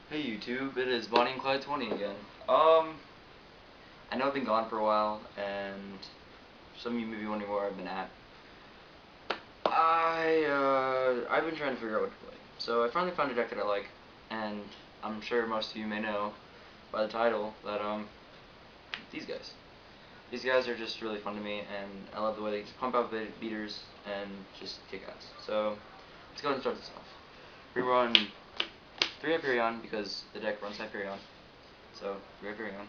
Hey YouTube, it is Bonnie and Clyde 20 again. I know I've been gone for a while, and some of you may be wondering where I've been at. I've been trying to figure out what to play. So I finally found a deck that I like, and I'm sure most of you may know by the title that, these guys. These guys are just really fun to me, and I love the way they just pump out beaters and just kick ass. So, let's go ahead and start this off. We run 3 Hyperion because the deck runs Hyperion. So, 3 Hyperion.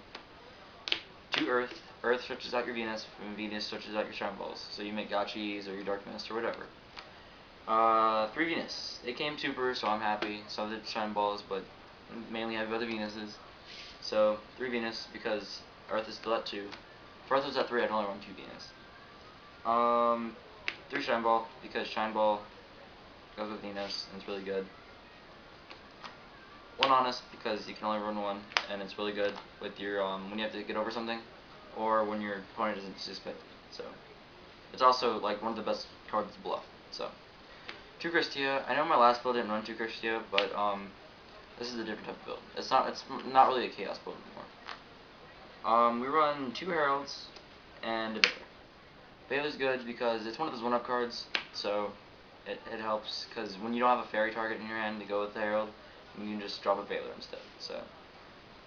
2 Earth. Earth stretches out your Venus, and Venus stretches out your Shine Balls. So you make Gachis or your Dark Mist or whatever. 3 Venus. They came super, so I'm happy. Some of the Shine Balls, but mainly I have other Venuses. So 3 Venus because Earth is still at 2. If Earth was at 3, I'd only run 2 Venus. 3 Shine Ball because Shine Ball goes with Venus and it's really good. 1 Honest because you can only run 1 and it's really good with your when you have to get over something or when your opponent isn't suspected. So it's also like one of the best cards to bluff. So 2 Christia. I know my last build didn't run 2 Christia, but this is a different type of build. It's not really a chaos build anymore. We run 2 Heralds and a Baylor. Baylor's good because it's one of those 1-up cards, so it helps because when you don't have a fairy target in your hand to go with the Herald, you can just drop a Baylor instead. So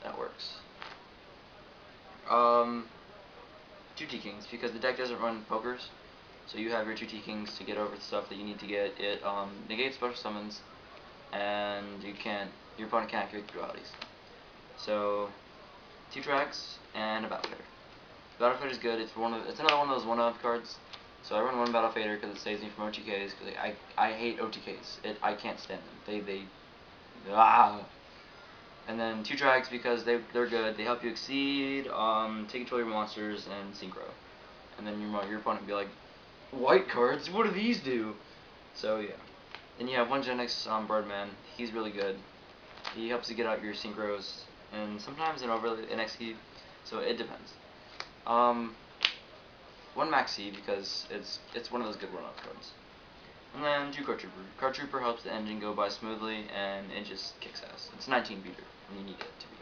that works. 2 T-Kings because the deck doesn't run pokers, so you have your 2 T-Kings to get over the stuff that you need to get. It negates special summons, and your opponent can't activate dualities. So 2 tracks and a Battle Fader. Battle Fader is good. It's another one of those 1-of cards. So I run 1 Battle Fader because it saves me from OTKs. Because I hate OTKs. I can't stand them. And then 2 tracks because they're good. They help you exceed, take control of your monsters, and synchro. And then your opponent will be like, white cards? What do these do? So yeah. Then you have 1 Genix Birdman. He's really good. He helps you get out your synchros, and sometimes an XP. So it depends. 1 Maxi because it's one of those good run-up cards. And then 2 Card Trooper. Card Trooper helps the engine go by smoothly, and it just kicks ass. It's 19 beater when you need it to be.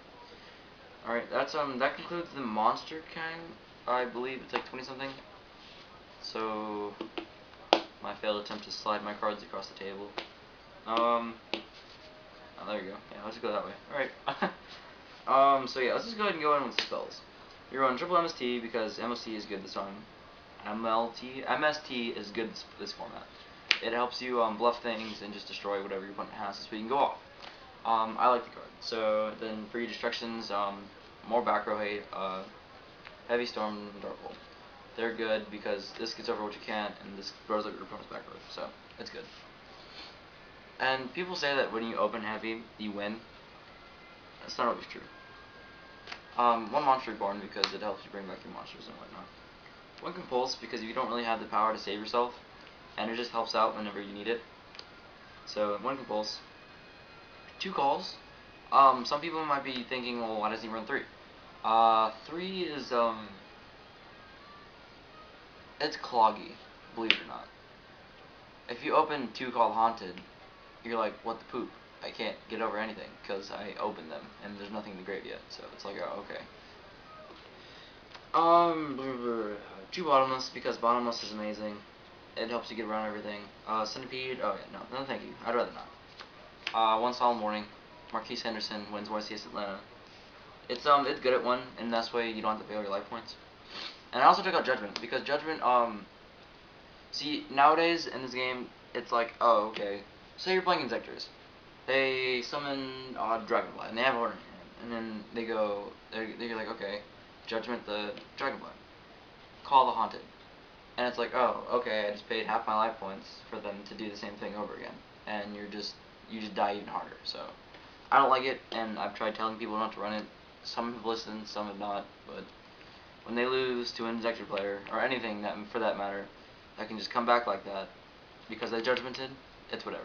Alright, that concludes the monster kind. I believe it's like 20 something. So my failed attempt to slide my cards across the table. Oh, there you go. Yeah, let's just go that way. Alright. So yeah, let's just go ahead and go in with the spells. You run triple MST because MST is good this time. MST is good this format. It helps you bluff things and just destroy whatever your opponent has so you can go off. I like the card. So then for your destructions, more back row hate, Heavy Storm, Darkhold. They're good because this gets over what you can't, and this grows up your opponent's back row, so it's good. And people say that when you open heavy, you win. That's not always true. 1 Monster Reborn because it helps you bring back your monsters and whatnot. 1 Compulse because you don't really have the power to save yourself, and it just helps out whenever you need it. So 1 Compulse. 2 Calls. Some people might be thinking, well, why doesn't he run 3? 3 is it's cloggy, believe it or not. If you open 2 Call Haunted, you're like, what the poop? I can't get over anything because I opened them and there's nothing in the grave yet. So it's like, oh, okay. 2 Bottomless because Bottomless is amazing. It helps you get around everything. Centipede. Oh yeah, no, thank you. I'd rather not. 1 Solemn Warning. Marquise Henderson wins YCS Atlanta. It's good at 1, and that's way you don't have to pay all your life points. And I also took out Judgment because Judgment see, nowadays in this game it's like, oh, okay, say you're playing Insectors. They summon Dragonfly, and they have Order in hand, and then they're like, okay, Judgment the Dragonfly, Call the Haunted, and it's like, oh, okay, I just paid half my life points for them to do the same thing over again, and you just die even harder. So I don't like it, and I've tried telling people not to run it. Some have listened, some have not, but when they lose to an Insector player, or anything that for that matter, that can just come back like that because they judgmented, it's whatever.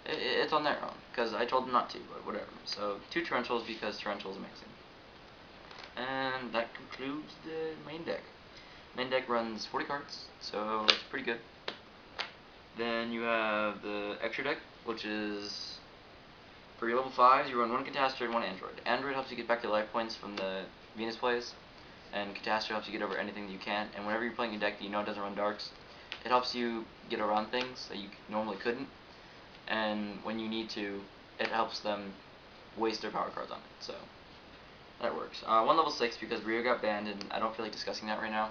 It's on their own, because I told them not to, but whatever. So 2 Tarentuals because Tarentual's amazing. And that concludes the main deck. Main deck runs 40 cards, so it's pretty good. Then you have the extra deck, which is For your level 5s, you run 1 Catastroid and 1 Android. Android helps you get back your life points from the Venus plays, and Catastroid helps you get over anything that you can. And whenever you're playing a deck that you know doesn't run darks, it helps you get around things that you normally couldn't. And when you need to, it helps them waste their power cards on it. So that works. 1 level 6 because Rio got banned, and I don't feel like discussing that right now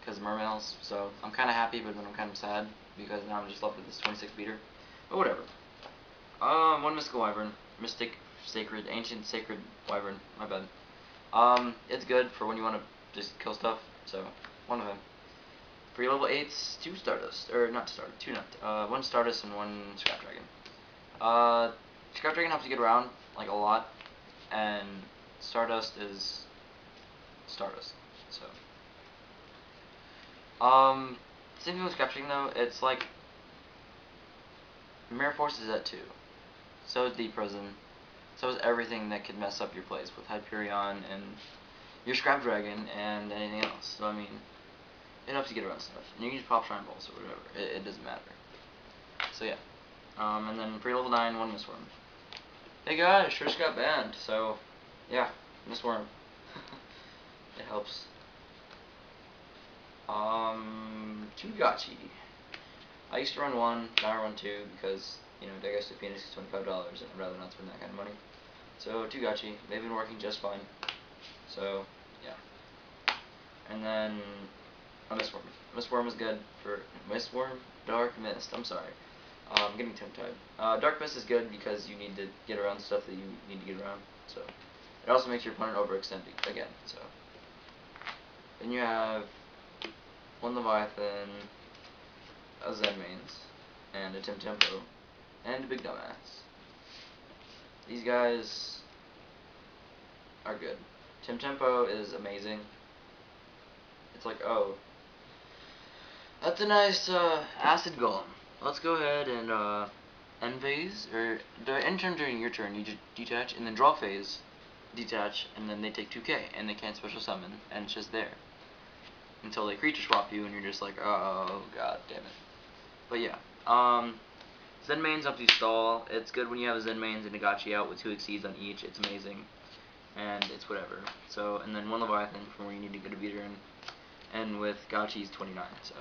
because of Mermails. So I'm kind of happy, but then I'm kind of sad because now I'm just left with this 26 beater. But whatever. 1 Mystical Wyvern, Mystic, Sacred, Ancient, Sacred Wyvern. My bad. It's good for when you want to just kill stuff. So 1 of them. For your level 8s, 2 Stardust, or not Stardust, 2 not, 1 Stardust and 1 Scrap Dragon. Scrap Dragon helps you get around like a lot, and Stardust is Stardust. So, same thing with Scrap Dragon though. It's like Mirror Force is at 2. So is Deep Prison. So is everything that could mess up your plays with Hyperion and your Scrap Dragon and anything else. So I mean, it helps you get around stuff. And you can use Pop Shrine Balls or whatever. It doesn't matter. So yeah. And then for level 9, 1 Mistworm. Hey guys, sure just got banned. So yeah, Mistworm. It helps. 2 Gachi. I used to run 1, now I run 2 because, you know, Dagastro Phoenix is $25 and I'd rather not spend that kind of money. So 2 Gachi. They've been working just fine. So yeah. And then Mistworm. Mistworm is good for Mistworm? Dark Mist. I'm sorry. I'm getting tongue-tied. Dark Mist is good because you need to get around stuff that you need to get around. So it also makes your opponent overextend again. So then you have 1 Leviathan, a Zen Mains, and a Temtempo, and a Big Dumbass. These guys are good. Temtempo is amazing. It's like, oh, that's a nice acid golem. Let's go ahead and end phase, or end turn during your turn, you just detach, and then draw phase, detach, and then they take 2k, and they can't special summon, and it's just there. Until they creature swap you, and you're just like, oh, god damn it. But yeah, Zen Mains helps you stall. It's good when you have a Zen Mains and a Gachi out with 2 Exceeds on each. It's amazing. And it's whatever. So, and then 1 Leviathan from where you need to get a beater in. And with Gachi's 29, so.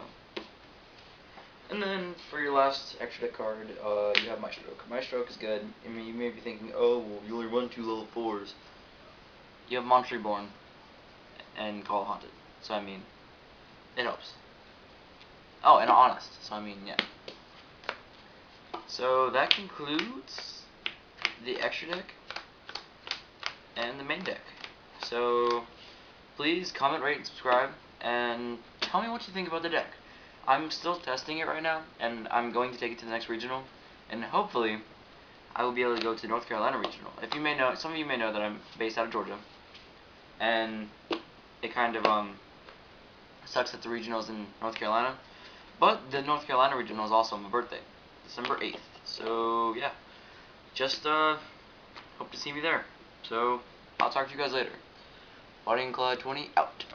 And then, for your last extra deck card, you have Maestroke. Maestroke is good. I mean, you may be thinking, oh, well, you only run 2 level 4s. You have Monster Reborn and Call Haunted. So, I mean, it helps. Oh, and Honest. So, I mean, yeah. So, that concludes the extra deck and the main deck. So, please comment, rate, and subscribe, and tell me what you think about the deck. I'm still testing it right now, and I'm going to take it to the next regional, and hopefully I will be able to go to North Carolina regional. If you may know, some of you may know that I'm based out of Georgia, and it kind of sucks that the regional's in North Carolina, but the North Carolina regional is also on my birthday, December 8th. So yeah, just hope to see me there. So I'll talk to you guys later. Fighting Clyde 20 out.